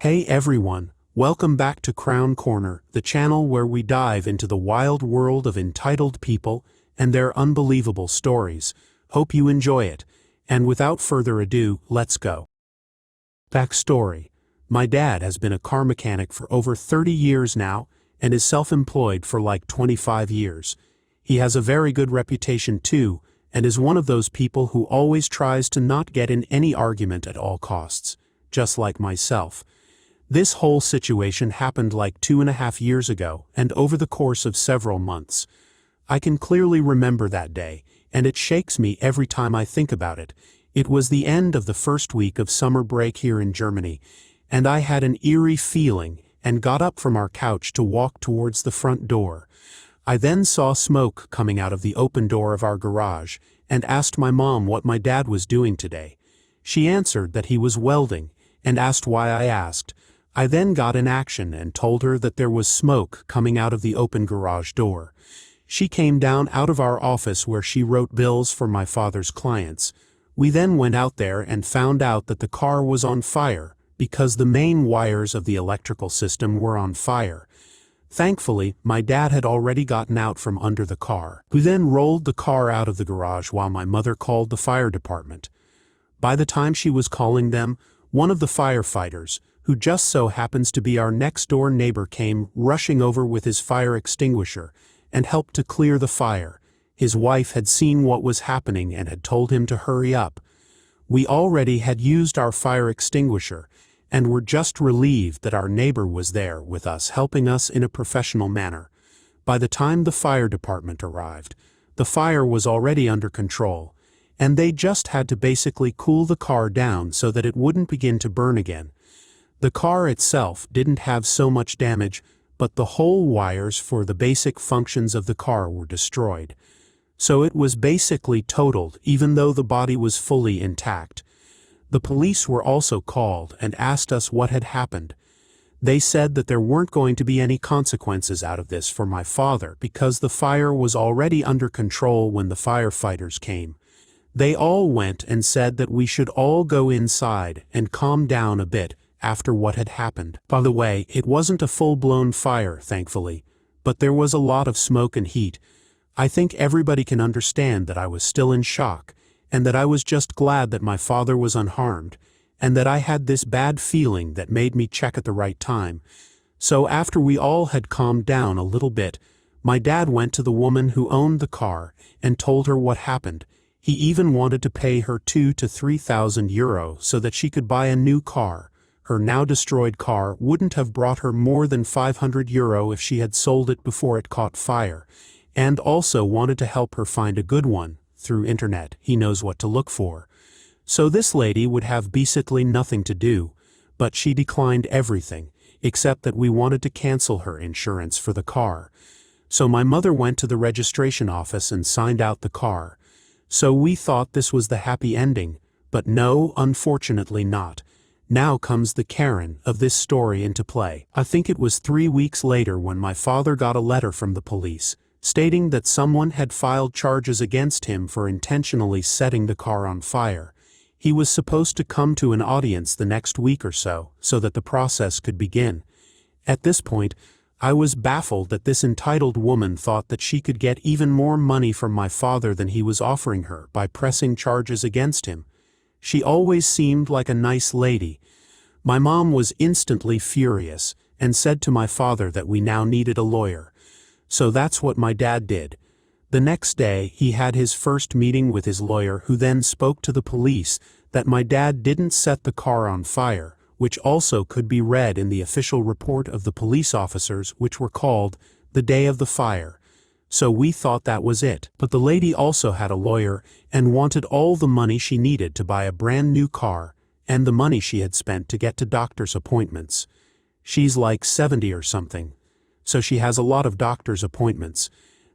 Hey everyone, welcome back to K-Korner, the channel where we dive into the wild world of entitled people and their unbelievable stories. Hope you enjoy it, and without further ado, let's go. Backstory: my dad has been a car mechanic for over 30 years now and is self-employed for like 25 years. He has a very good reputation too, and is one of those people who always tries to not get in any argument at all costs, just like myself. This whole situation happened like 2.5 years ago, and over the course of several months. I can clearly remember that day, and it shakes me every time I think about it. It was the end of the first week of summer break here in Germany, and I had an eerie feeling and got up from our couch to walk towards the front door. I then saw smoke coming out of the open door of our garage, and asked my mom what my dad was doing today. She answered that he was welding, and asked why I asked. I then got in action and told her that there was smoke coming out of the open garage door. She came down out of our office where she wrote bills for my father's clients. We then went out there and found out that the car was on fire because the main wires of the electrical system were on fire. Thankfully, my dad had already gotten out from under the car. We then rolled the car out of the garage while my mother called the fire department. By the time she was calling them, one of the firefighters, who just so happens to be our next-door neighbor, came rushing over with his fire extinguisher and helped to clear the fire. His wife had seen what was happening and had told him to hurry up. We already had used our fire extinguisher and were just relieved that our neighbor was there with us, helping us in a professional manner. By the time the fire department arrived, the fire was already under control, and they just had to basically cool the car down so that it wouldn't begin to burn again. The car itself didn't have so much damage, but the whole wires for the basic functions of the car were destroyed. So it was basically totaled, even though the body was fully intact. The police were also called and asked us what had happened. They said that there weren't going to be any consequences out of this for my father because the fire was already under control when the firefighters came. They all went and said that we should all go inside and calm down a bit after what had happened. By the way, it wasn't a full-blown fire, thankfully, but there was a lot of smoke and heat. I think everybody can understand that I was still in shock, and that I was just glad that my father was unharmed, and that I had this bad feeling that made me check at the right time. So after we all had calmed down a little bit, my dad went to the woman who owned the car and told her what happened. He even wanted to pay her 2,000 to 3,000 euro so that she could buy a new car. Her now destroyed car wouldn't have brought her more than 500 euro if she had sold it before it caught fire, and also wanted to help her find a good one through internet. He knows what to look for. So this lady would have basically nothing to do, but she declined everything, except that we wanted to cancel her insurance for the car. So my mother went to the registration office and signed out the car. So we thought this was the happy ending, but no, unfortunately not. Now comes the Karen of this story into play. I think it was 3 weeks later when my father got a letter from the police, stating that someone had filed charges against him for intentionally setting the car on fire. He was supposed to come to an audience the next week or so that the process could begin. At this point, I was baffled that this entitled woman thought that she could get even more money from my father than he was offering her by pressing charges against him. She always seemed like a nice lady. My mom was instantly furious and said to my father that we now needed a lawyer. So that's what my dad did. The next day, he had his first meeting with his lawyer, who then spoke to the police that my dad didn't set the car on fire, which also could be read in the official report of the police officers which were called the day of the fire. So we thought that was it. But the lady also had a lawyer and wanted all the money she needed to buy a brand new car and the money she had spent to get to doctor's appointments. She's like 70 or something, so she has a lot of doctor's appointments.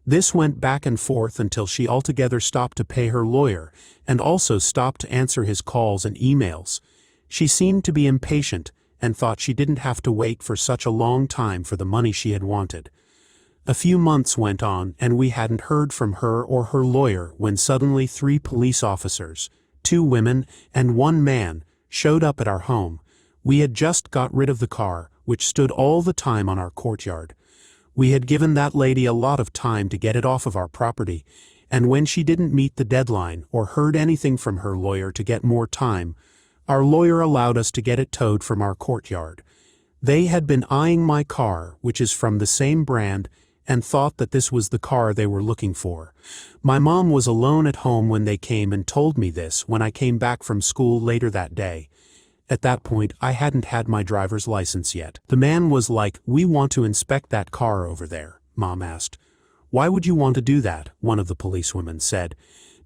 This went back and forth until she altogether stopped to pay her lawyer and also stopped to answer his calls and emails. She seemed to be impatient and thought she didn't have to wait for such a long time for the money she had wanted. A few months went on and we hadn't heard from her or her lawyer when suddenly 3 police officers, 2 women and 1 man, showed up at our home. We had just got rid of the car, which stood all the time on our courtyard. We had given that lady a lot of time to get it off of our property, and when she didn't meet the deadline or heard anything from her lawyer to get more time, our lawyer allowed us to get it towed from our courtyard. They had been eyeing my car, which is from the same brand, and thought that this was the car they were looking for. My mom was alone at home when they came and told me this when I came back from school later that day. At that point, I hadn't had my driver's license yet. The man was like, "We want to inspect that car over there," Mom asked. "Why would you want to do that?" one of the policewomen said.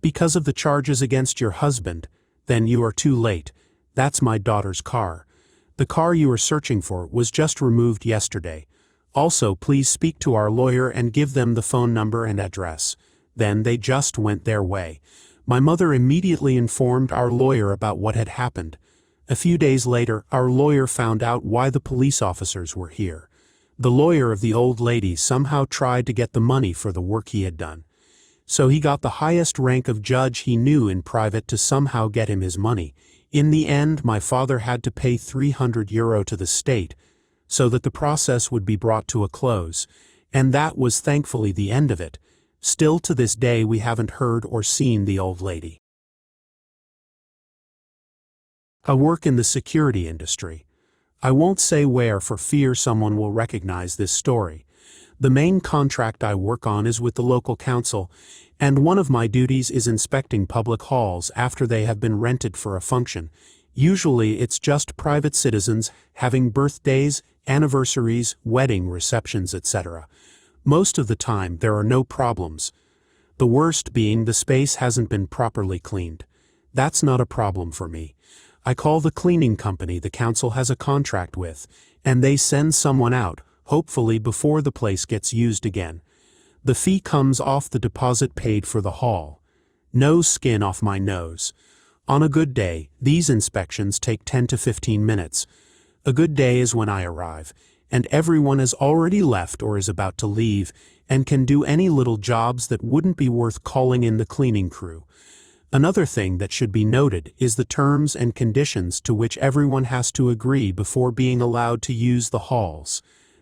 "Because of the charges against your husband." "Then you are too late. That's my daughter's car. The car you are searching for was just removed yesterday. Also, please speak to our lawyer and give them the phone number and address." Then they just went their way. My mother immediately informed our lawyer about what had happened. A few days later, our lawyer found out why the police officers were here. The lawyer of the old lady somehow tried to get the money for the work he had done. So he got the highest rank of judge he knew in private to somehow get him his money. In the end, my father had to pay €300 to the state, so that the process would be brought to a close, and that was thankfully the end of it. Still to this day we haven't heard or seen the old lady. I work in the security industry. I won't say where for fear someone will recognize this story. The main contract I work on is with the local council, and one of my duties is inspecting public halls after they have been rented for a function. Usually it's just private citizens having birthdays, anniversaries, wedding receptions, etc. Most of the time there are no problems. The worst being the space hasn't been properly cleaned. That's not a problem for me. I call the cleaning company the council has a contract with, and they send someone out, hopefully before the place gets used again. The fee comes off the deposit paid for the hall. No skin off my nose. On a good day, these inspections take 10 to 15 minutes. A good day is when I arrive, and everyone has already left or is about to leave, and can do any little jobs that wouldn't be worth calling in the cleaning crew. Another thing that should be noted is the terms and conditions to which everyone has to agree before being allowed to use the halls.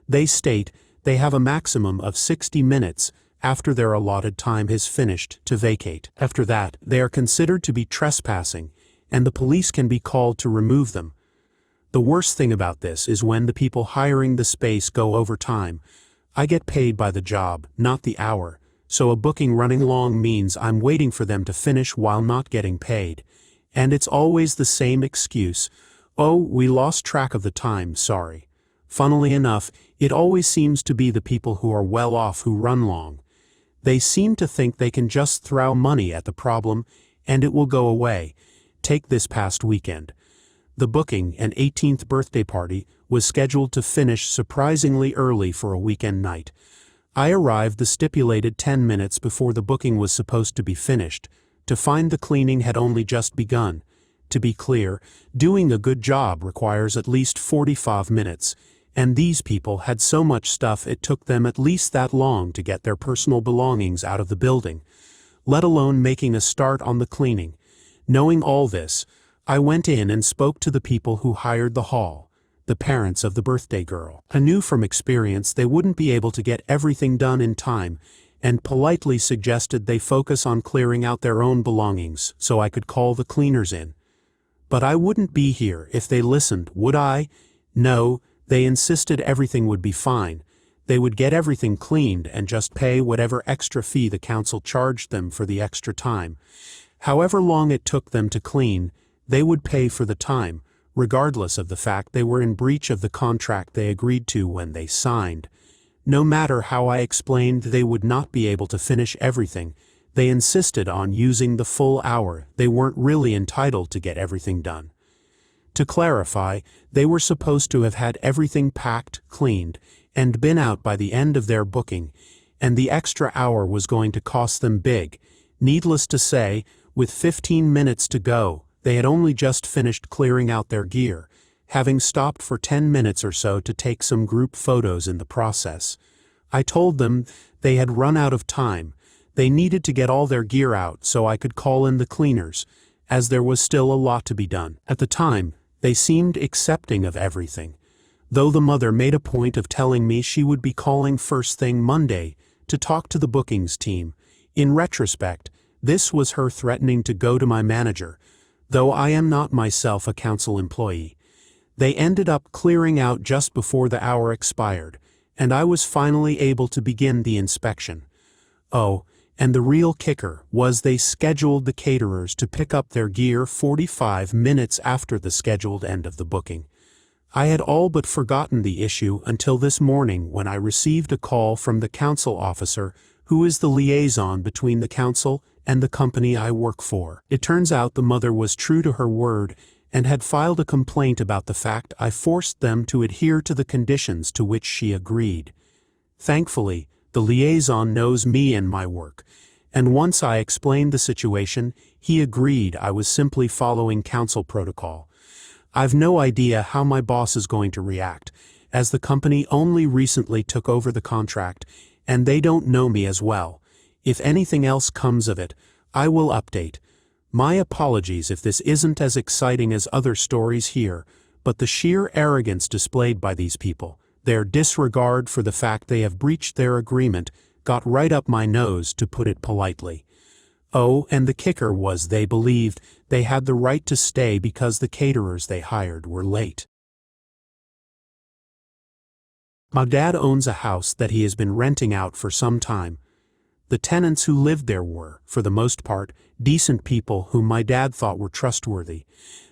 They state they have a maximum of 60 minutes after their allotted time is finished to vacate. After that, they are considered to be trespassing, and the police can be called to remove them. The worst thing about this is when the people hiring the space go over time. I get paid by the job, not the hour, so a booking running long means I'm waiting for them to finish while not getting paid. And it's always the same excuse: "Oh, we lost track of the time, sorry." Funnily enough, it always seems to be the people who are well off who run long. They seem to think they can just throw money at the problem and it will go away. Take this past weekend. The booking, an 18th birthday party, was scheduled to finish surprisingly early for a weekend night. I arrived the stipulated 10 minutes before the booking was supposed to be finished, to find the cleaning had only just begun. To be clear, doing a good job requires at least 45 minutes, and these people had so much stuff it took them at least that long to get their personal belongings out of the building, let alone making a start on the cleaning. Knowing all this, I went in and spoke to the people who hired the hall, the parents of the birthday girl. I knew from experience they wouldn't be able to get everything done in time, and politely suggested they focus on clearing out their own belongings so I could call the cleaners in. But I wouldn't be here if they listened, would I? No, they insisted everything would be fine. They would get everything cleaned and just pay whatever extra fee the council charged them for the extra time. However long it took them to clean, they would pay for the time, regardless of the fact they were in breach of the contract they agreed to when they signed. No matter how I explained they would not be able to finish everything, they insisted on using the full hour. They weren't really entitled to get everything done. To clarify, they were supposed to have had everything packed, cleaned, and been out by the end of their booking, and the extra hour was going to cost them big. Needless to say, with 15 minutes to go, they had only just finished clearing out their gear, having stopped for 10 minutes or so to take some group photos in the process. I told them they had run out of time. They needed to get all their gear out so I could call in the cleaners, as there was still a lot to be done. At the time, They seemed accepting of everything, though the mother made a point of telling me she would be calling first thing Monday to talk to the bookings team. In retrospect, this was her threatening to go to my manager, though I am not myself a council employee. They ended up clearing out just before the hour expired, and I was finally able to begin the inspection. Oh, and the real kicker was they scheduled the caterers to pick up their gear 45 minutes after the scheduled end of the booking. I had all but forgotten the issue until this morning when I received a call from the council officer who is the liaison between the council and the company I work for. It turns out the mother was true to her word and had filed a complaint about the fact I forced them to adhere to the conditions to which she agreed. Thankfully, the liaison knows me and my work, and once I explained the situation, he agreed I was simply following council protocol. I've no idea how my boss is going to react, as the company only recently took over the contract, and they don't know me as well. If anything else comes of it, I will update. My apologies if this isn't as exciting as other stories here, but the sheer arrogance displayed by these people, their disregard for the fact they have breached their agreement, got right up my nose, to put it politely. Oh, and the kicker was they believed they had the right to stay because the caterers they hired were late. My dad owns a house that he has been renting out for some time. The tenants who lived there were, for the most part, decent people whom my dad thought were trustworthy.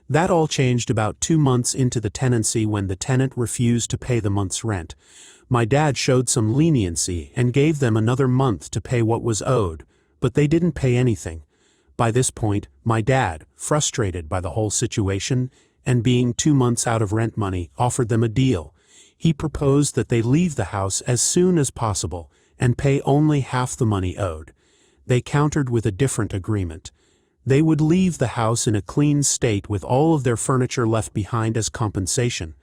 That all changed about 2 months into the tenancy when the tenant refused to pay the month's rent. My dad showed some leniency and gave them another month to pay what was owed, but they didn't pay anything. By this point, my dad, frustrated by the whole situation and being 2 months out of rent money, offered them a deal. He proposed that they leave the house as soon as possible and pay only half the money owed. They countered with a different agreement. They would leave the house in a clean state with all of their furniture left behind as compensation.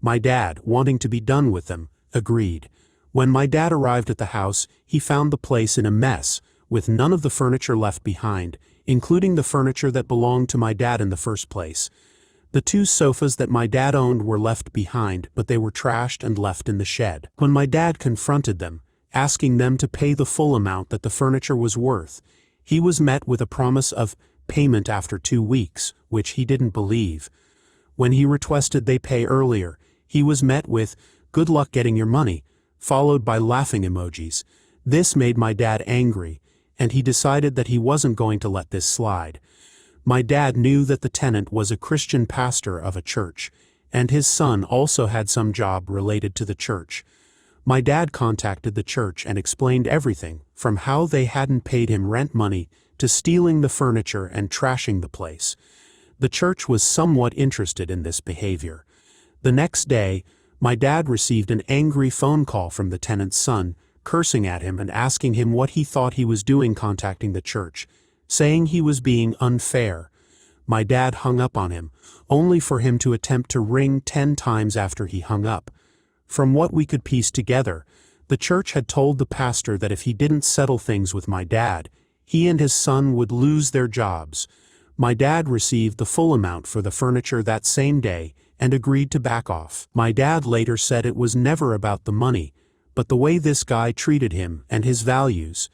My dad, wanting to be done with them, agreed. When my dad arrived at the house, he found the place in a mess, with none of the furniture left behind, including the furniture that belonged to my dad in the first place. The 2 sofas that my dad owned were left behind, but they were trashed and left in the shed. When my dad confronted them, asking them to pay the full amount that the furniture was worth, he was met with a promise of payment after 2 weeks, which he didn't believe. When he requested they pay earlier, he was met with, "Good luck getting your money," followed by laughing emojis. This made my dad angry, and he decided that he wasn't going to let this slide. My dad knew that the tenant was a Christian pastor of a church, and his son also had some job related to the church. My dad contacted the church and explained everything, from how they hadn't paid him rent money to stealing the furniture and trashing the place. The church was somewhat interested in this behavior. The next day, my dad received an angry phone call from the tenant's son, cursing at him and asking him what he thought he was doing contacting the church, saying he was being unfair. My dad hung up on him, only for him to attempt to ring 10 times after he hung up. From what we could piece together, the church had told the pastor that if he didn't settle things with my dad, he and his son would lose their jobs. My dad received the full amount for the furniture that same day and agreed to back off. My dad later said it was never about the money, but the way this guy treated him and his values.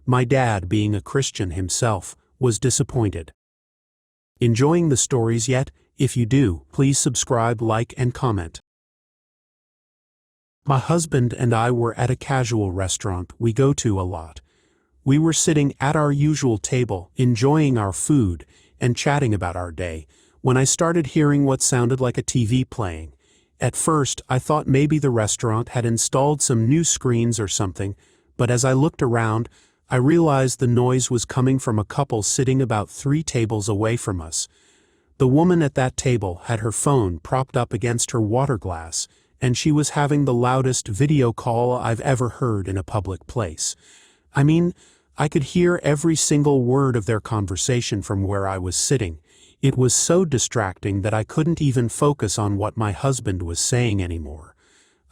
My dad, being a Christian himself, was disappointed. Enjoying the stories yet? If you do, please subscribe, like, and comment. My husband and I were at a casual restaurant we go to a lot. We were sitting at our usual table, enjoying our food and chatting about our day, when I started hearing what sounded like a TV playing. At first, I thought maybe the restaurant had installed some new screens or something, but as I looked around, I realized the noise was coming from a couple sitting about 3 tables away from us. The woman at that table had her phone propped up against her water glass, and she was having the loudest video call I've ever heard in a public place. I mean, I could hear every single word of their conversation from where I was sitting. It was so distracting that I couldn't even focus on what my husband was saying anymore.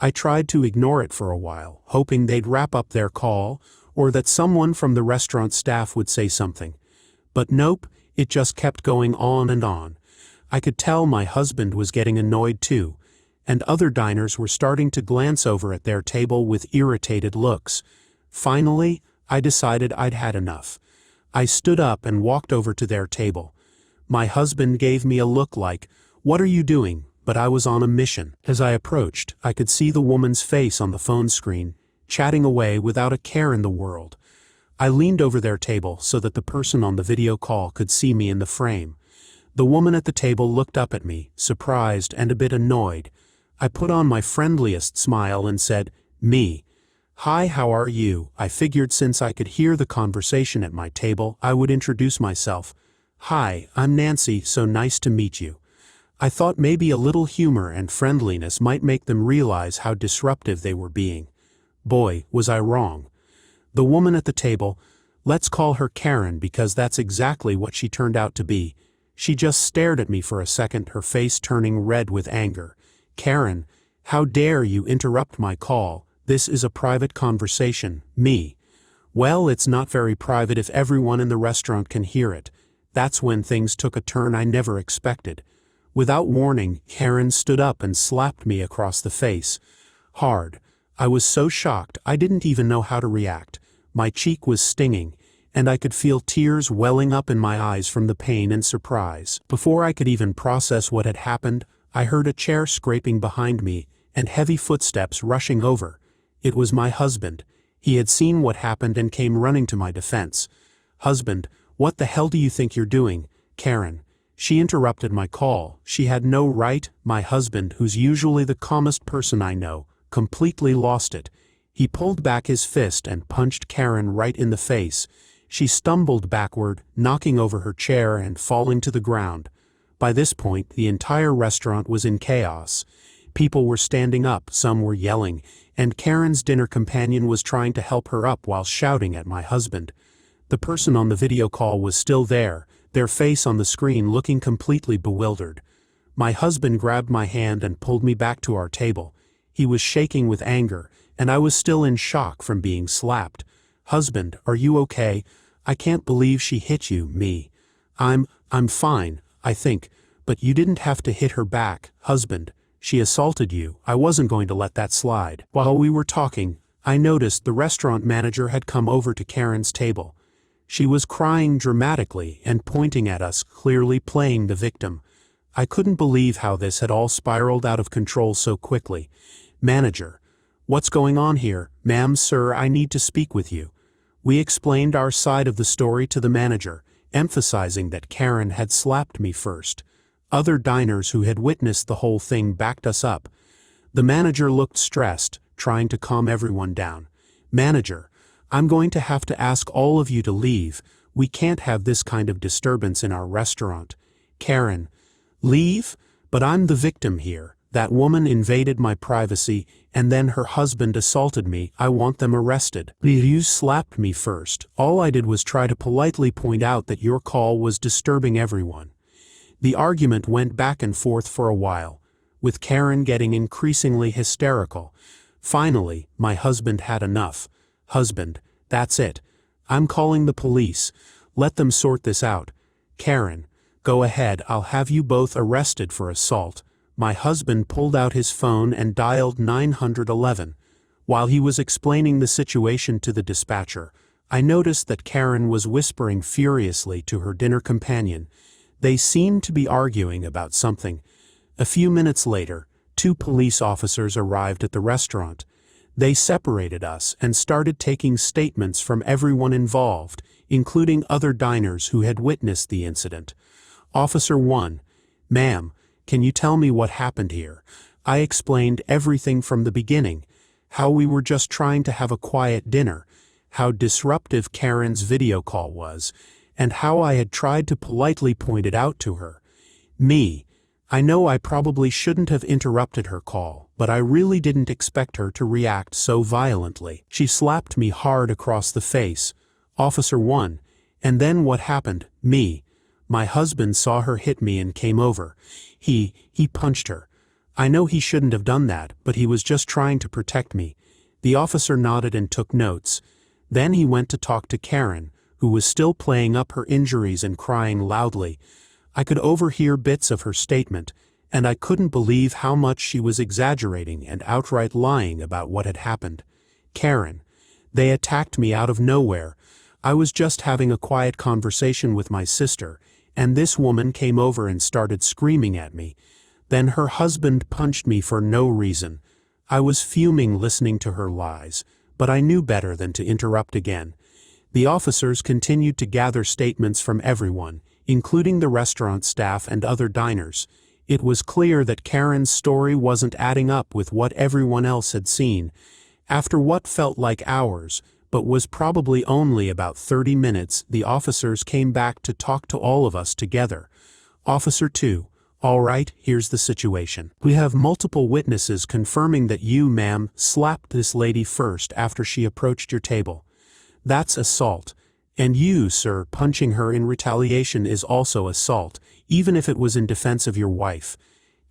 I tried to ignore it for a while, hoping they'd wrap up their call, or that someone from the restaurant staff would say something. But nope, it just kept going on and on. I could tell my husband was getting annoyed too, and other diners were starting to glance over at their table with irritated looks. Finally, I decided I'd had enough. I stood up and walked over to their table. My husband gave me a look like, "What are you doing?" But I was on a mission. As I approached, I could see the woman's face on the phone screen, chatting away without a care in the world. I leaned over their table so that the person on the video call could see me in the frame. The woman at the table looked up at me, surprised and a bit annoyed. I put on my friendliest smile and said, "Me. Hi, how are you?" I figured since I could hear the conversation at my table, I would introduce myself. "Hi, I'm Nancy, so nice to meet you." I thought maybe a little humor and friendliness might make them realize how disruptive they were being. Boy, was I wrong. The woman at the table, let's call her Karen because that's exactly what she turned out to be. She just stared at me for a second, her face turning red with anger. "Karen, how dare you interrupt my call? This is a private conversation." Me. "Well, it's not very private if everyone in the restaurant can hear it." That's when things took a turn I never expected. Without warning, Karen stood up and slapped me across the face. Hard. I was so shocked I didn't even know how to react. My cheek was stinging, and I could feel tears welling up in my eyes from the pain and surprise. Before I could even process what had happened, I heard a chair scraping behind me and heavy footsteps rushing over. It was my husband. He had seen what happened and came running to my defense. "Husband, what the hell do you think you're doing?" "Karen." She interrupted my call. She had no right. My husband, who's usually the calmest person I know, completely lost it. He pulled back his fist and punched Karen right in the face. She stumbled backward, knocking over her chair and falling to the ground. By this point, the entire restaurant was in chaos. People were standing up, some were yelling, and Karen's dinner companion was trying to help her up while shouting at my husband. The person on the video call was still there, their face on the screen looking completely bewildered. My husband grabbed my hand and pulled me back to our table. He was shaking with anger, and I was still in shock from being slapped. "Husband, are you okay? I can't believe she hit you." Me. I'm fine, I think, but you didn't have to hit her back." "Husband, she assaulted you. I wasn't going to let that slide." While we were talking, I noticed the restaurant manager had come over to Karen's table. She was crying dramatically and pointing at us, clearly playing the victim. I couldn't believe how this had all spiraled out of control so quickly. "Manager, what's going on here?" "Ma'am, sir, I need to speak with you." We explained our side of the story to the manager, emphasizing that Karen had slapped me first. Other diners who had witnessed the whole thing backed us up. The manager looked stressed, trying to calm everyone down. "Manager, I'm going to have to ask all of you to leave. We can't have this kind of disturbance in our restaurant." "Karen, leave? But I'm the victim here. That woman invaded my privacy, and then her husband assaulted me. I want them arrested." "You slapped me first. All I did was try to politely point out that your call was disturbing everyone." The argument went back and forth for a while, with Karen getting increasingly hysterical. Finally, my husband had enough. "Husband, that's it. I'm calling the police. Let them sort this out." "Karen, go ahead, I'll have you both arrested for assault." My husband pulled out his phone and dialed 911. While he was explaining the situation to the dispatcher, I noticed that Karen was whispering furiously to her dinner companion. They seemed to be arguing about something. A few minutes later, 2 police officers arrived at the restaurant. They separated us and started taking statements from everyone involved, including other diners who had witnessed the incident. Officer 1, "Ma'am, can you tell me what happened here?" I explained everything from the beginning, how we were just trying to have a quiet dinner, how disruptive Karen's video call was, and how I had tried to politely point it out to her. Me. I know I probably shouldn't have interrupted her call, but I really didn't expect her to react so violently. She slapped me hard across the face. Officer 1, "And then what happened?" Me. "My husband saw her hit me and came over. He punched her. I know he shouldn't have done that, but he was just trying to protect me." The officer nodded and took notes. Then he went to talk to Karen, who was still playing up her injuries and crying loudly. I could overhear bits of her statement, and I couldn't believe how much she was exaggerating and outright lying about what had happened. Karen. They attacked me out of nowhere. I was just having a quiet conversation with my sister, and this woman came over and started screaming at me. Then her husband punched me for no reason. I was fuming listening to her lies, but I knew better than to interrupt again. The officers continued to gather statements from everyone, including the restaurant staff and other diners. It was clear that Karen's story wasn't adding up with what everyone else had seen. After what felt like hours, but was probably only about 30 minutes, the officers came back to talk to all of us together. Officer 2, all right, here's the situation. We have multiple witnesses confirming that you, ma'am, slapped this lady first after she approached your table. That's assault. And you, sir, punching her in retaliation is also assault, even if it was in defense of your wife.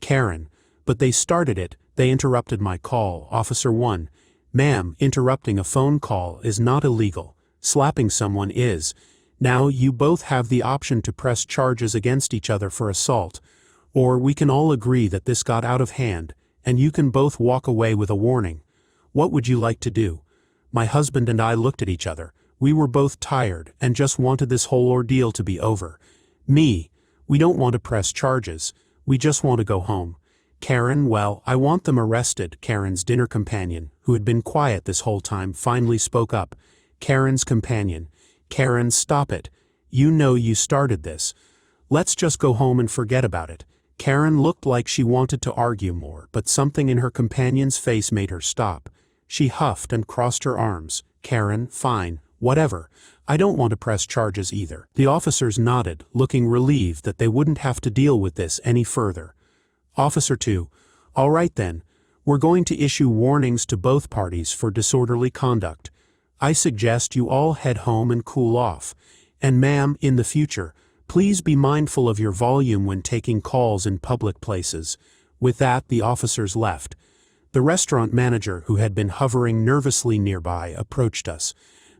Karen, but they started it, they interrupted my call. Officer 1, ma'am, interrupting a phone call is not illegal. Slapping someone is. Now you both have the option to press charges against each other for assault. Or we can all agree that this got out of hand, and you can both walk away with a warning. What would you like to do? My husband and I looked at each other. We were both tired and just wanted this whole ordeal to be over. Me, we don't want to press charges. We just want to go home. Karen, well, I want them arrested. Karen's dinner companion, who had been quiet this whole time, finally spoke up. Karen's companion. Karen, stop it. You know you started this. Let's just go home and forget about it. Karen looked like she wanted to argue more, but something in her companion's face made her stop. She huffed and crossed her arms. Karen, fine, whatever. I don't want to press charges either. The officers nodded, looking relieved that they wouldn't have to deal with this any further. Officer 2, all right then, we're going to issue warnings to both parties for disorderly conduct. I suggest you all head home and cool off. And ma'am, in the future, please be mindful of your volume when taking calls in public places. With that, the officers left. The restaurant manager, who had been hovering nervously nearby, approached us.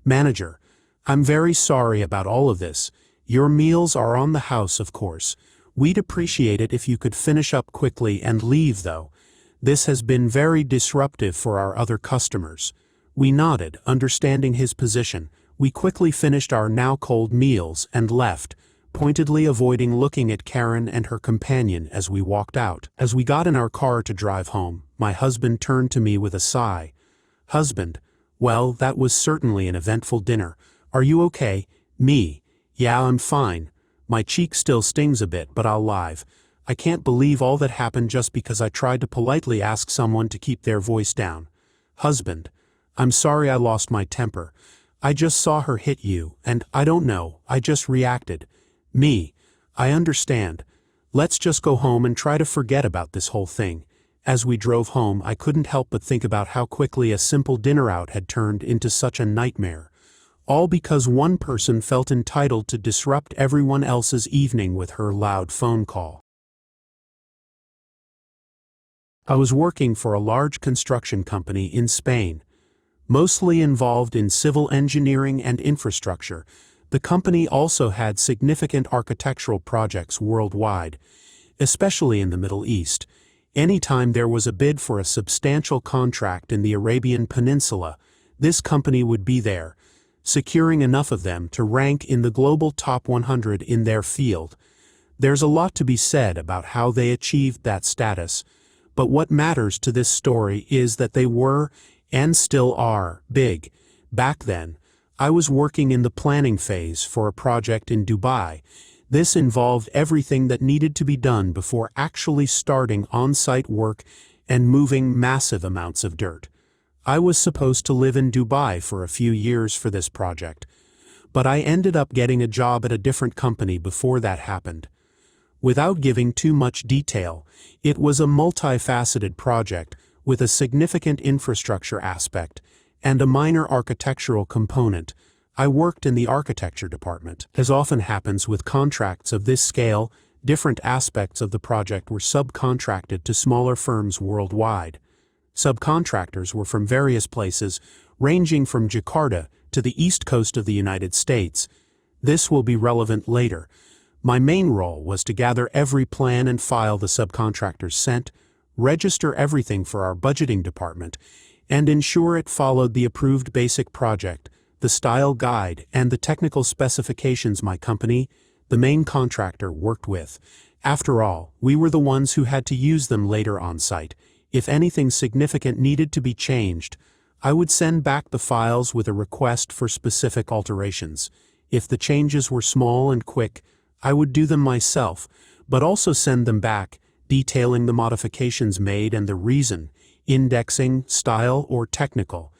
Manager, I'm very sorry about all of this. Your meals are on the house, of course. We'd appreciate it if you could finish up quickly and leave, though. This has been very disruptive for our other customers. We nodded, understanding his position. We quickly finished our now cold meals and left, pointedly avoiding looking at Karen and her companion as we walked out. As we got in our car to drive home, my husband turned to me with a sigh. Husband, well, that was certainly an eventful dinner. Are you okay? Me, yeah, I'm fine. My cheek still stings a bit, but I'll live. I can't believe all that happened just because I tried to politely ask someone to keep their voice down. Husband, I'm sorry I lost my temper. I just saw her hit you, and I don't know, I just reacted. Me, I understand. Let's just go home and try to forget about this whole thing. As we drove home, I couldn't help but think about how quickly a simple dinner out had turned into such a nightmare. All because one person felt entitled to disrupt everyone else's evening with her loud phone call. I was working for a large construction company in Spain. Mostly involved in civil engineering and infrastructure, the company also had significant architectural projects worldwide, especially in the Middle East. Anytime there was a bid for a substantial contract in the Arabian Peninsula, this company would be there, securing enough of them to rank in the global top 100 in their field. There's a lot to be said about how they achieved that status, but what matters to this story is that they were, and still are, big. Back then, I was working in the planning phase for a project in Dubai. This involved everything that needed to be done before actually starting on-site work and moving massive amounts of dirt. I was supposed to live in Dubai for a few years for this project, but I ended up getting a job at a different company before that happened. Without giving too much detail, it was a multifaceted project with a significant infrastructure aspect and a minor architectural component. I worked in the architecture department. As often happens with contracts of this scale, different aspects of the project were subcontracted to smaller firms worldwide. Subcontractors were from various places, ranging from Jakarta to the east coast of the United States. This will be relevant later, My main role was to gather every plan and file the subcontractors sent, register everything for our budgeting department, and ensure it followed the approved basic project, the style guide, and the technical specifications my company, the main contractor, worked with. After all, we were the ones who had to use them later on site. If anything significant needed to be changed, I would send back the files with a request for specific alterations. If the changes were small and quick, I would do them myself, but also send them back, detailing the modifications made and the reason, indexing, style, or technical,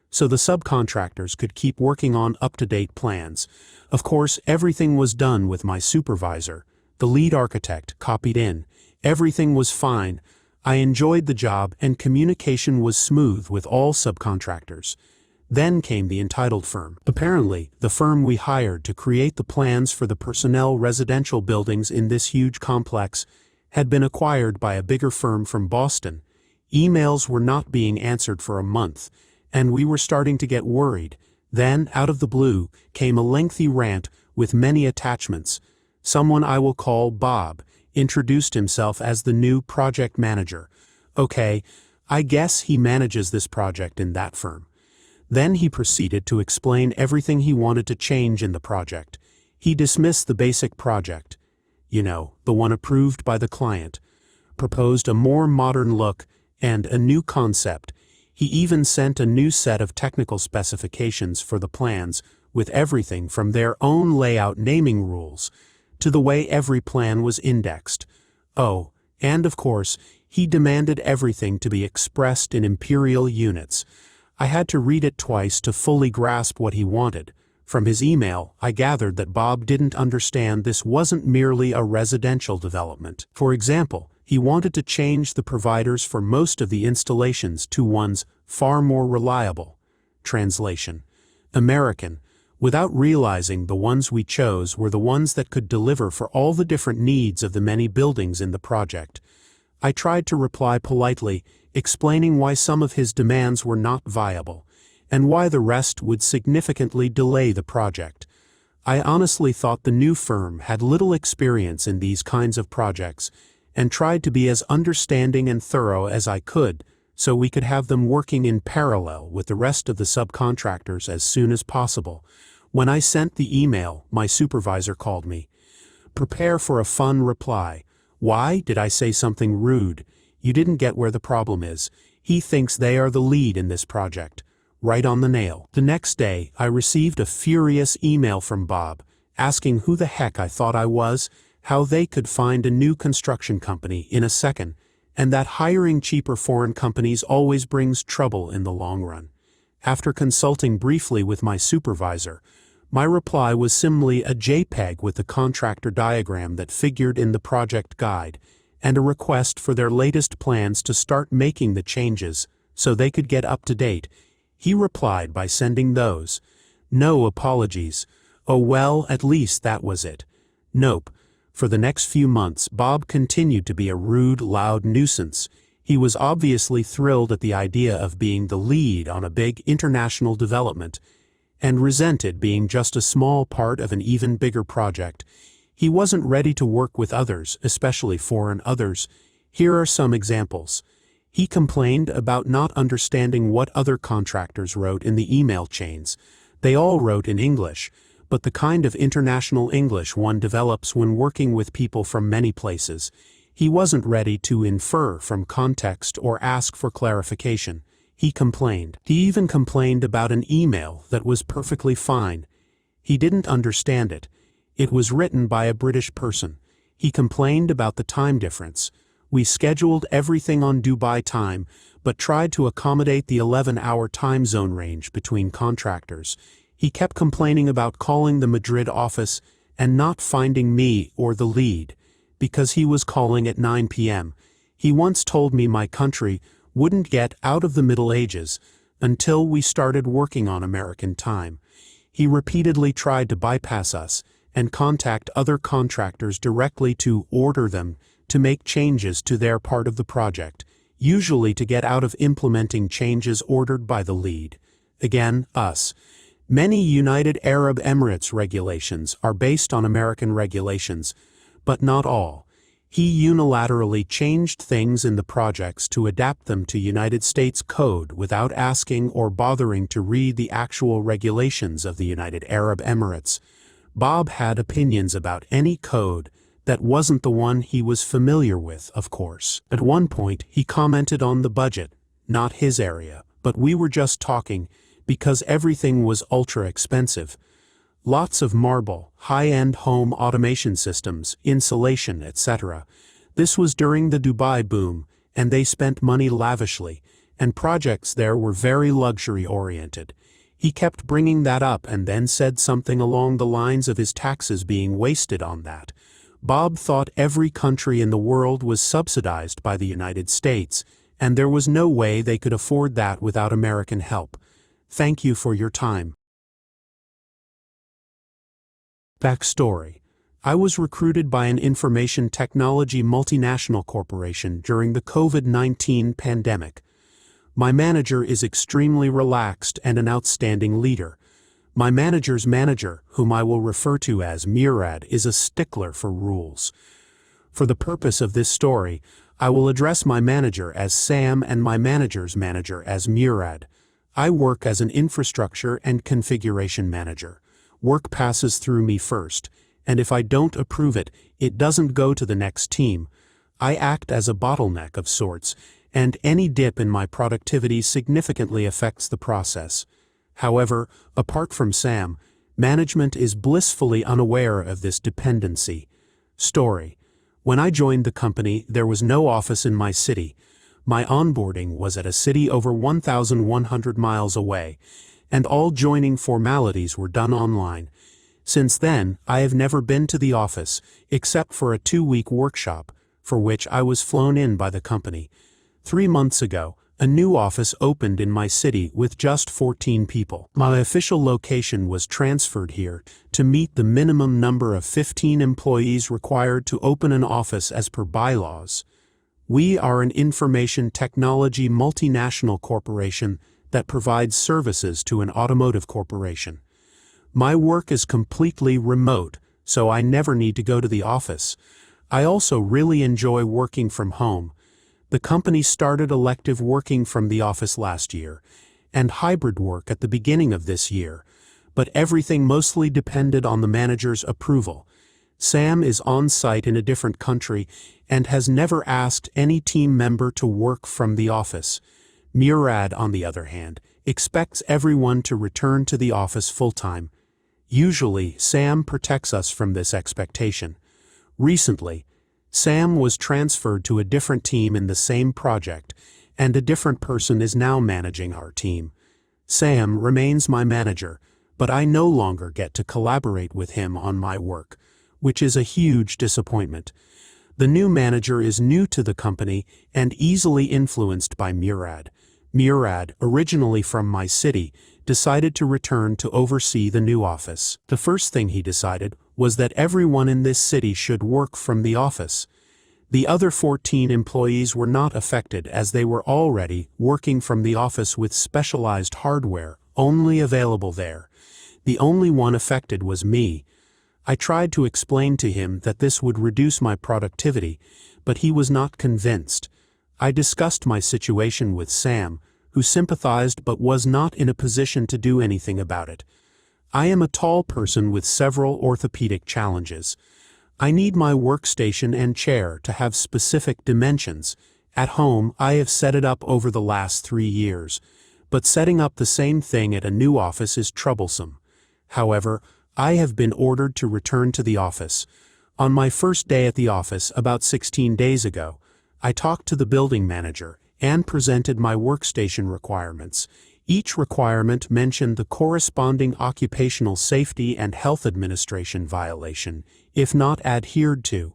so the subcontractors could keep working on up-to-date plans. Of course, everything was done with my supervisor, the lead architect, copied in. Everything was fine. I enjoyed the job and communication was smooth with all subcontractors. Then came the entitled firm. Apparently, the firm we hired to create the plans for the personnel residential buildings in this huge complex had been acquired by a bigger firm from Boston. Emails were not being answered for a month, and we were starting to get worried. Then, out of the blue, came a lengthy rant with many attachments. Someone I will call Bob introduced himself as the new project manager. Okay, I guess he manages this project in that firm. Then he proceeded to explain everything he wanted to change in the project. He dismissed the basic project, the one approved by the client, proposed a more modern look and a new concept. He even sent a new set of technical specifications for the plans, with everything from their own layout naming rules to the way every plan was indexed. Oh, and of course, he demanded everything to be expressed in imperial units. I had to read it twice to fully grasp what he wanted. From his email, I gathered that Bob didn't understand this wasn't merely a residential development. For example, he wanted to change the providers for most of the installations to ones far more reliable. Translation: American, without realizing the ones we chose were the ones that could deliver for all the different needs of the many buildings in the project. I tried to reply politely, explaining why some of his demands were not viable, and why the rest would significantly delay the project. I honestly thought the new firm had little experience in these kinds of projects, and tried to be as understanding and thorough as I could, so we could have them working in parallel with the rest of the subcontractors as soon as possible. When I sent the email, my supervisor called me. Prepare for a fun reply. Why did I say something rude? You didn't get where the problem is. He thinks they are the lead in this project. Right on the nail. The next day, I received a furious email from Bob, asking who the heck I thought I was, how they could find a new construction company in a second, and that hiring cheaper foreign companies always brings trouble in the long run. After consulting briefly with my supervisor, my reply was simply a JPEG with the contractor diagram that figured in the project guide, and a request for their latest plans to start making the changes so they could get up to date. He replied by sending those. No apologies. Oh well, at least that was it. Nope. For the next few months, Bob continued to be a rude, loud nuisance. He was obviously thrilled at the idea of being the lead on a big international development, and resented being just a small part of an even bigger project. He wasn't ready to work with others, especially foreign others. Here are some examples. He complained about not understanding what other contractors wrote in the email chains. They all wrote in English, but the kind of international English one develops when working with people from many places. He wasn't ready to infer from context or ask for clarification. He complained. He even complained about an email that was perfectly fine. He didn't understand it. It was written by a British person. He complained about the time difference. We scheduled everything on Dubai time, but tried to accommodate the 11-hour time zone range between contractors. He kept complaining about calling the Madrid office and not finding me or the lead, because he was calling at 9 p.m. He once told me my country wouldn't get out of the Middle Ages until we started working on American time. He repeatedly tried to bypass us and contact other contractors directly to order them to make changes to their part of the project, usually to get out of implementing changes ordered by the lead. Again, us. Many United Arab Emirates regulations are based on American regulations, but not all. He unilaterally changed things in the projects to adapt them to United States code without asking or bothering to read the actual regulations of the United Arab Emirates. Bob had opinions about any code that wasn't the one he was familiar with, of course. At one point, he commented on the budget, not his area, but we were just talking, because everything was ultra expensive. Lots of marble, high-end home automation systems, insulation, etc. This was during the Dubai boom, and they spent money lavishly, and projects there were very luxury-oriented. He kept bringing that up and then said something along the lines of his taxes being wasted on that. Bob thought every country in the world was subsidized by the United States, and there was no way they could afford that without American help. Thank you for your time. Backstory. I was recruited by an information technology multinational corporation during the COVID-19 pandemic. My manager is extremely relaxed and an outstanding leader. My manager's manager, whom I will refer to as Murad, is a stickler for rules. For the purpose of this story, I will address my manager as Sam and my manager's manager as Murad. I work as an infrastructure and configuration manager. Work passes through me first, and if I don't approve it, it doesn't go to the next team. I act as a bottleneck of sorts, and any dip in my productivity significantly affects the process. However, apart from Sam, management is blissfully unaware of this dependency. Story. When I joined the company, there was no office in my city. My onboarding was at a city over 1,100 miles away, and all joining formalities were done online. Since then, I have never been to the office, except for a 2-week workshop, for which I was flown in by the company. 3 months ago, a new office opened in my city with just 14 people. My official location was transferred here to meet the minimum number of 15 employees required to open an office as per bylaws. We are an information technology multinational corporation that provides services to an automotive corporation. My work is completely remote, so I never need to go to the office. I also really enjoy working from home. The company started elective working from the office last year, and hybrid work at the beginning of this year, but everything mostly depended on the manager's approval. Sam is on site in a different country and has never asked any team member to work from the office. Murad, on the other hand, expects everyone to return to the office full-time. Usually, Sam protects us from this expectation. Recently, Sam was transferred to a different team in the same project, and a different person is now managing our team. Sam remains my manager, but I no longer get to collaborate with him on my work, which is a huge disappointment. The new manager is new to the company and easily influenced by Murad. Murad, originally from my city, decided to return to oversee the new office. The first thing he decided was that everyone in this city should work from the office. The other 14 employees were not affected as they were already working from the office with specialized hardware only available there. The only one affected was me. I tried to explain to him that this would reduce my productivity, but he was not convinced. I discussed my situation with Sam, who sympathized but was not in a position to do anything about it. I am a tall person with several orthopedic challenges. I need my workstation and chair to have specific dimensions. At home, I have set it up over the last 3 years, but setting up the same thing at a new office is troublesome. However, I have been ordered to return to the office. On my first day at the office, about 16 days ago, I talked to the building manager and presented my workstation requirements. Each requirement mentioned the corresponding occupational safety and health administration violation, if not adhered to.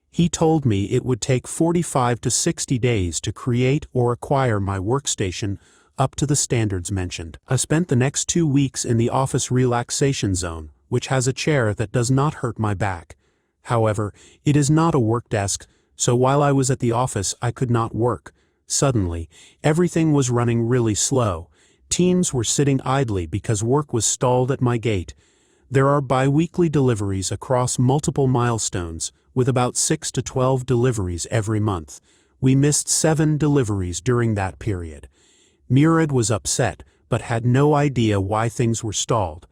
He told me it would take 45 to 60 days to create or acquire my workstation up to the standards mentioned. I spent the next 2 weeks in the office relaxation zone, which has a chair that does not hurt my back. However, it is not a work desk, so while I was at the office I could not work. Suddenly, everything was running really slow. Teams were sitting idly because work was stalled at my gate. There are bi-weekly deliveries across multiple milestones, with about 6 to 12 deliveries every month. We missed 7 deliveries during that period. Murad was upset, but had no idea why things were stalled.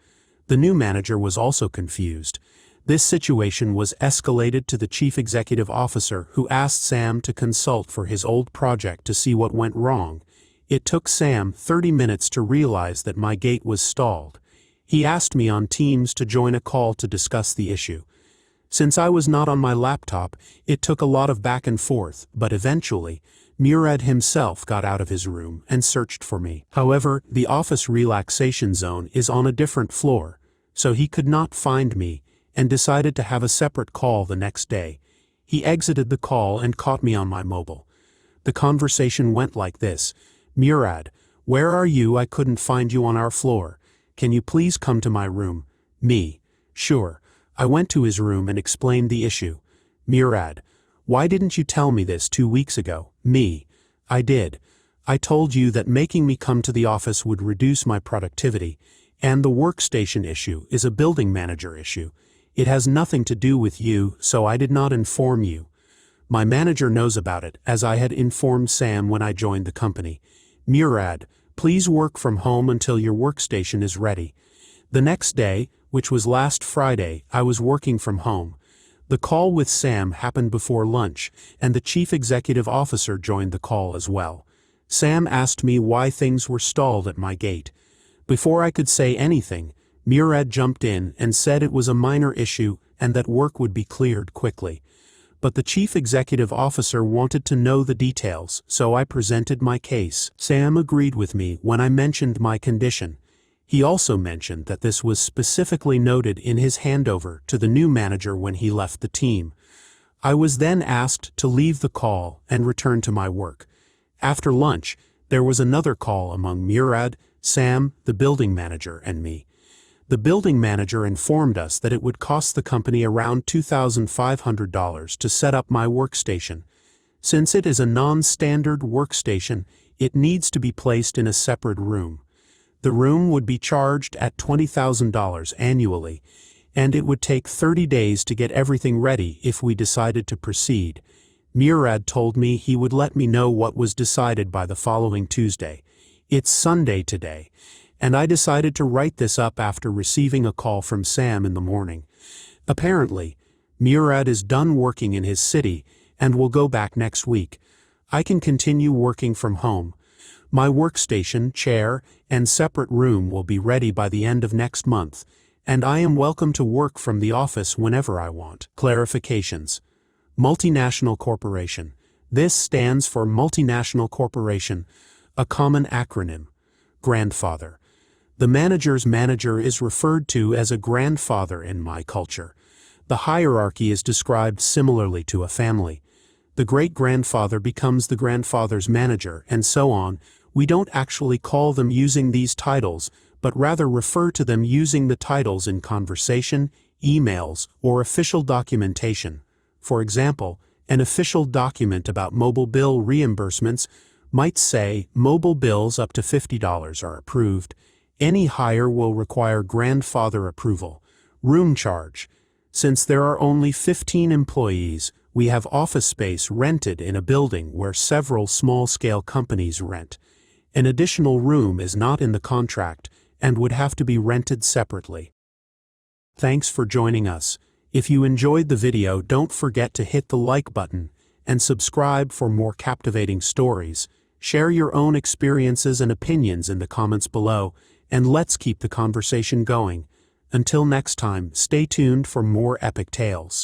The new manager was also confused. This situation was escalated to the chief executive officer, who asked Sam to consult for his old project to see what went wrong. It took Sam 30 minutes to realize that my gate was stalled. He asked me on Teams to join a call to discuss the issue. Since I was not on my laptop, it took a lot of back and forth, but eventually, Murad himself got out of his room and searched for me. However, the office relaxation zone is on a different floor, so he could not find me and decided to have a separate call the next day. He exited the call and caught me on my mobile. The conversation went like this: "Murad, where are you? I couldn't find you on our floor. Can you please come to my room?" Me: "Sure." I went to his room and explained the issue. Murad: "Why didn't you tell me this 2 weeks ago?" Me: "I did. I told you that making me come to the office would reduce my productivity, and the workstation issue is a building manager issue. It has nothing to do with you, so I did not inform you. My manager knows about it, as I had informed Sam when I joined the company. Murad, please work from home until your workstation is ready." The next day, which was last Friday, I was working from home. The call with Sam happened before lunch, and the chief executive officer joined the call as well. Sam asked me why things were stalled at my gate. Before I could say anything, Murad jumped in and said it was a minor issue and that work would be cleared quickly. But the chief executive officer wanted to know the details, so I presented my case. Sam agreed with me when I mentioned my condition. He also mentioned that this was specifically noted in his handover to the new manager when he left the team. I was then asked to leave the call and return to my work. After lunch, there was another call among Murad, Sam, the building manager, and me. The building manager informed us that it would cost the company around $2,500 to set up my workstation. Since it is a non-standard workstation, it needs to be placed in a separate room. The room would be charged at $20,000 annually, and it would take 30 days to get everything ready if we decided to proceed. Murad told me he would let me know what was decided by the following Tuesday. It's Sunday today, and I decided to write this up after receiving a call from Sam in the morning. Apparently, Murad is done working in his city and will go back next week. I can continue working from home. My workstation, chair, and separate room will be ready by the end of next month, and I am welcome to work from the office whenever I want. Clarifications. Multinational Corporation. This stands for Multinational Corporation, a common acronym. Grandfather. The manager's manager is referred to as a grandfather in my culture. The hierarchy is described similarly to a family. The great-grandfather becomes the grandfather's manager, and so on. We don't actually call them using these titles, but rather refer to them using the titles in conversation, emails, or official documentation. For example, an official document about mobile bill reimbursements might say mobile bills up to $50 are approved. Any hire will require grandfather approval. Room charge. Since there are only 15 employees, we have office space rented in a building where several small-scale companies rent. An additional room is not in the contract and would have to be rented separately. Thanks for joining us. If you enjoyed the video, don't forget to hit the like button and subscribe for more captivating stories. Share your own experiences and opinions in the comments below, and let's keep the conversation going. Until next time, stay tuned for more epic tales.